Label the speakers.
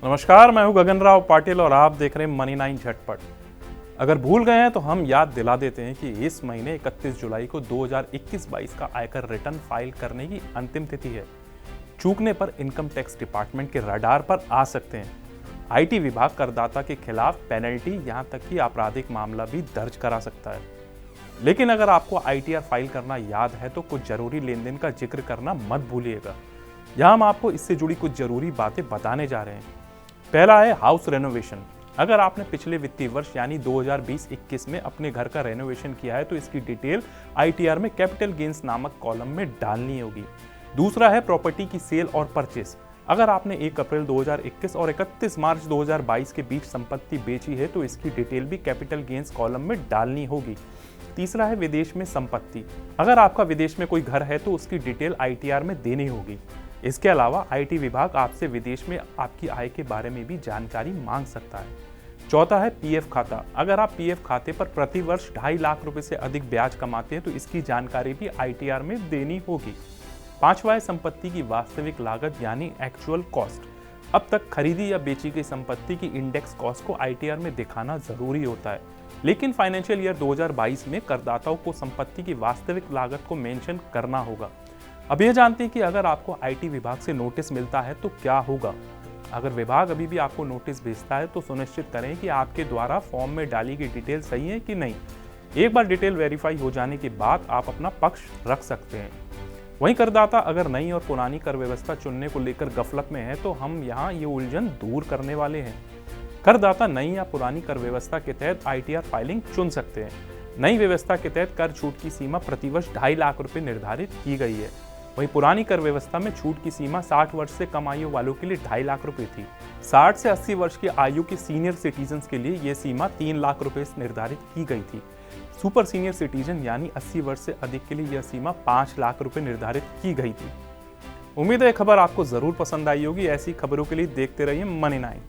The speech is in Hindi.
Speaker 1: नमस्कार, मैं हूं गगन राव पाटिल और आप देख रहे हैं मनी 9 झटपट। अगर भूल गए हैं तो हम याद दिला देते हैं कि इस महीने 31 जुलाई को 2021-22 का आयकर रिटर्न फाइल करने की अंतिम तिथि है। चूकने पर इनकम टैक्स डिपार्टमेंट के रडार पर आ सकते हैं। आईटी विभाग करदाता के खिलाफ पेनल्टी, यहां तक कि आपराधिक मामला भी दर्ज करा सकता है। लेकिन अगर आपको आईटीआर फाइल करना याद है तो कुछ जरूरी लेन देन का जिक्र करना मत भूलिएगा। यहां हम आपको इससे जुड़ी कुछ जरूरी बातें बताने जा रहे हैं। पहला है हाउस रेनोवेशन। अगर आपने पिछले वित्तीय वर्ष यानी 2020-21 में अपने घर का रेनोवेशन किया है तो इसकी डिटेल आईटीआर में कैपिटल गेन्स नामक कॉलम में डालनी होगी। दूसरा है प्रॉपर्टी की सेल और परचेस। अगर आपने 1 अप्रैल 2021 और 31 मार्च 2022 के बीच संपत्ति बेची है तो इसकी डिटेल भी कैपिटल गेन्स कॉलम में डालनी होगी। तीसरा है विदेश में संपत्ति। अगर आपका विदेश में कोई घर है तो उसकी डिटेल आईटीआर में देनी होगी। इसके अलावा आईटी विभाग आपसे विदेश में आपकी आय के बारे में भी जानकारी मांग सकता है। चौथा है पीएफ खाता। अगर आप पीएफ खाते पर प्रति वर्ष 2.5 लाख रुपए से अधिक ब्याज कमाते हैं तो इसकी जानकारी भी आईटीआर में देनी होगी। पांचवा है संपत्ति की वास्तविक लागत यानी एक्चुअल कॉस्ट। अब तक खरीदी या बेची गई संपत्ति की इंडेक्स कॉस्ट को आईटीआर में दिखाना जरूरी होता है, लेकिन फाइनेंशियल ईयर 2022 में करदाताओं को संपत्ति की वास्तविक लागत को मेंशन करना होगा। अब यह जानते हैं कि अगर आपको आईटी विभाग से नोटिस मिलता है तो क्या होगा। अगर विभाग अभी भी आपको नोटिस भेजता है तो सुनिश्चित करें कि आपके द्वारा फॉर्म में डाली गई डिटेल सही है कि नहीं। एक बार डिटेल वेरीफाई हो जाने के बाद आप अपना पक्ष रख सकते हैं। वहीं करदाता अगर नई और पुरानी कर व्यवस्था चुनने को लेकर गफलत में है तो हम यहाँ ये उलझन दूर करने वाले हैं। करदाता नई या पुरानी कर व्यवस्था के तहत आईटीआर फाइलिंग चुन सकते हैं। नई व्यवस्था के तहत कर छूट की सीमा प्रतिवर्ष 2.5 लाख रुपए निर्धारित की गई है। वहीं पुरानी कर व्यवस्था में छूट की सीमा 60 वर्ष से कम आयु वालों के लिए 2.5 लाख रुपए थी। 60 से 80 वर्ष की आयु के सीनियर सिटीजन के लिए यह सीमा 3 लाख रुपए निर्धारित की गई थी। सुपर सीनियर सिटीजन यानी 80 वर्ष से अधिक के लिए यह सीमा 5 लाख रुपए निर्धारित की गई थी। उम्मीद है खबर आपको जरूर पसंद आई होगी। ऐसी खबरों के लिए देखते रहिए मनी 9।